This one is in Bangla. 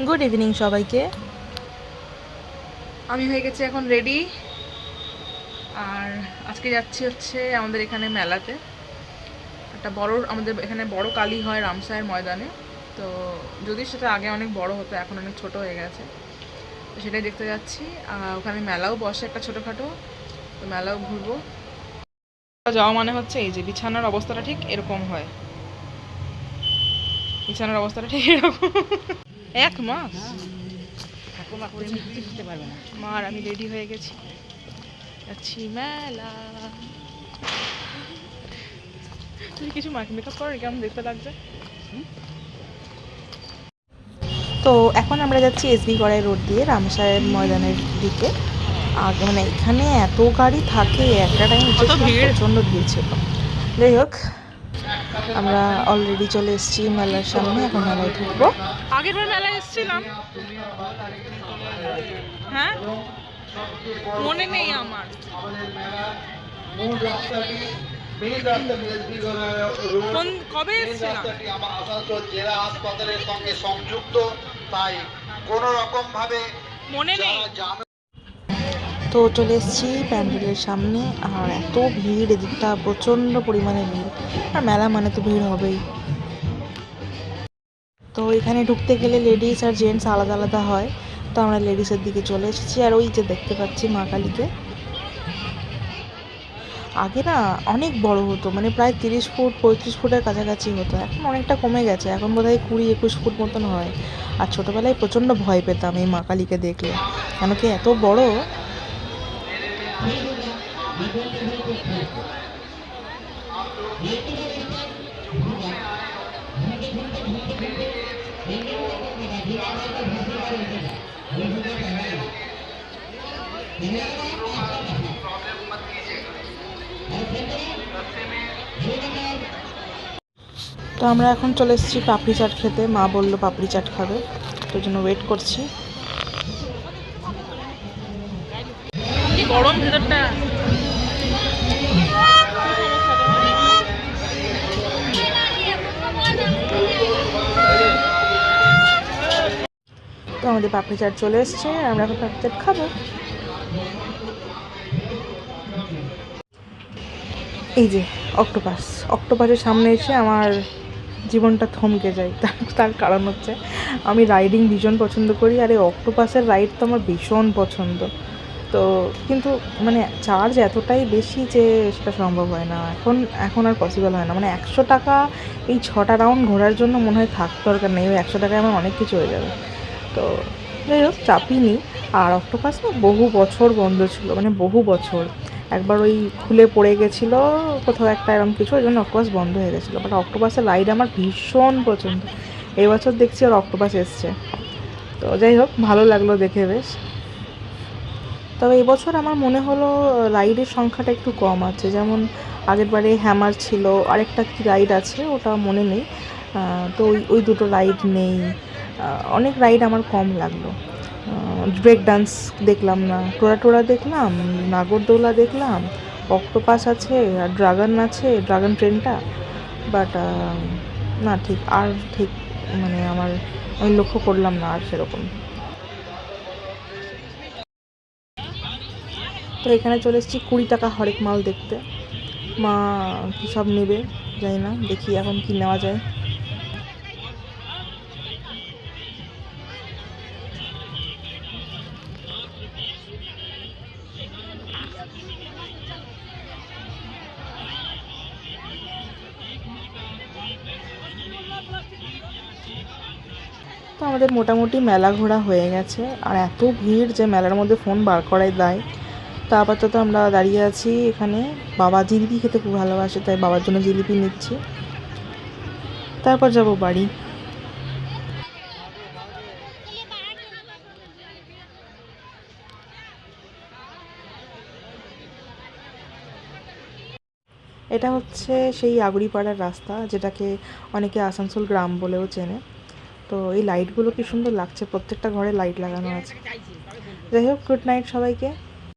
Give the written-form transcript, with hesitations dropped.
গুড ইভিনিং সবাইকে। আমি হয়ে গেছি এখন রেডি, আর আজকে যাচ্ছি হচ্ছে আমাদের এখানে মেলাতে। একটা বড় আমাদের এখানে বড় কালী হয় রামসায়ের ময়দানে। তো যদি সেটা আগে অনেক বড় হতো, এখন অনেক ছোট হয়ে গেছে, তো সেটাই দেখতে যাচ্ছি। ওখানে মেলাও বসে একটা ছোটোখাটো, তো মেলাও ঘুরবো। যাওয়া মানে হচ্ছে এই যে বিছানার অবস্থাটা ঠিক এরকম হয়, বিছানার অবস্থাটা ঠিক এরকম। 1 মাস মা আর আমি রেডি হয়ে গেছি, যাচ্ছি মেলা। তুই কিছু মেকআপ কর, কেমন দেখতে লাগছে? তো এখন আমরা যাচ্ছি এসবি গড়াই রোড দিয়ে রামসায়ের ময়দানের দিকে। আগে মানে এখানে এত গাড়ি থাকে, একটা টাইম প্রচণ্ড ভিড় ছিল। যাই হোক, আমরা অলরেডি চলে এসেছি মেলার সামনে, এখন মেলায় ঢুকবো। আগের বার মেলায় এসেছিলাম, হ্যাঁ মনে নেই আমার। কবে এসেছিলাম? জেলা হাসপাতালের সঙ্গে সংযুক্ত, তাই কোনো রকম ভাবে মনে নেই। তো চলে এসেছি প্যান্ডেলের সামনে, আর এত ভিড়, এদিকটা প্রচণ্ড পরিমাণে ভিড়, আর মেলা মানে তো ভিড় হবেই। তো এখানে ঢুকতে গেলে লেডিস আর জেন্টস আলাদা আলাদা হয়, তো আমরা লেডিসের দিকে চলে এসেছি। আর ওই যে দেখতে পাচ্ছি মা কালীকে। আগে না অনেক বড় হতো, মানে প্রায় 30 ফুট 35 ফুটের কাছাকাছি হতো, এখন অনেকটা কমে গেছে, এখন বোধহয় 20-21 ফুট মতন হয়। আর ছোটোবেলায় প্রচণ্ড ভয় পেতাম এই মা কালীকে দেখলে, কেন কি এত বড়। তো আমরা এখন চলে এসেছি পাপড়ি চাট খেতে, মা বললো পাপড়ি চাট খাবে, তো জন্য ওয়েট করছি। কি গরম ভেতরটা। তো আমাদের পাপড়ি চাট চলে এসছে, আমরা এখন পাপড়ি চাট খাবো। এই যে অক্টোপাসের সামনে এসে আমার জীবনটা থমকে যায়। তার কারণ হচ্ছে আমি রাইডিং ভীষণ পছন্দ করি, আর এই অক্টোপাসের রাইড তো আমার ভীষণ পছন্দ। তো কিন্তু মানে চার্জ এতটাই বেশি যে সেটা সম্ভব হয় না, এখন আর পসিবল হয় না। মানে 100 টাকা এই 6টা রাউন্ড ঘোরার জন্য মনে হয় থাক দরকার নেই, ওই 100 টাকায় আমার অনেক কিছু হয়ে যাবে। তো যাই হোক, চাপিনি। আর অক্টোপাস না বহু বছর বন্ধ ছিল, মানে বহু বছর। একবার ওই খুলে পড়ে গেছিলো কোথাও একটা এরকম কিছু, ওই জন্য অক্টোপাস বন্ধ হয়ে গেছিলো। বাট অক্টোপাসের রাইড আমার ভীষণ পছন্দ। এই বছর দেখছি ওর অক্টোপাস এসছে, তো যাই হোক ভালো লাগলো দেখে বেশ। তবে এবছর আমার মনে হলো রাইডের সংখ্যাটা একটু কম আছে, যেমন আগের বারে হ্যামার ছিল, আরেকটা কি রাইড আছে ওটা মনে নেই। তো ওই দুটো রাইড নেই। অনেক রাইড আমার কম লাগলো। ব্রেক ডান্স দেখলাম না, টোরা দেখলাম, নাগরদোলা দেখলাম, অক্টোপাস আছে, আর ড্রাগন আছে, ড্রাগন ট্রেনটা। বাট না ঠিক মানে আমি লক্ষ্য করলাম না আর সেরকম। তো এখানে চলে এসেছি 20 টাকা হরেক মাল দেখতে। মা কী সব নেবে জানি না, দেখি এখন কি নেওয়া যায়। তো আমাদের মোটামুটি মেলা ঘোরা হয়ে গেছে, আর এত ভিড় যে মেলার মধ্যে ফোন বার করাই দেয়। তো আপাতত আমরা দাঁড়িয়ে আছি এখানে। বাবা জিলিপি খেতে খুব ভালোবাসে, তাই বাবার জন্য জিলিপি নিচ্ছি, তারপর যাব বাড়ি। এটা হচ্ছে সেই আগড়িপাড়ার রাস্তা, যেটাকে অনেকে আসানসোল গ্রাম বলেও চেনে। তো এই লাইটগুলো কি সুন্দর লাগছে, প্রত্যেকটা ঘরে লাইট লাগানো আছে। যাই হোক, গুড নাইট সবাইকে।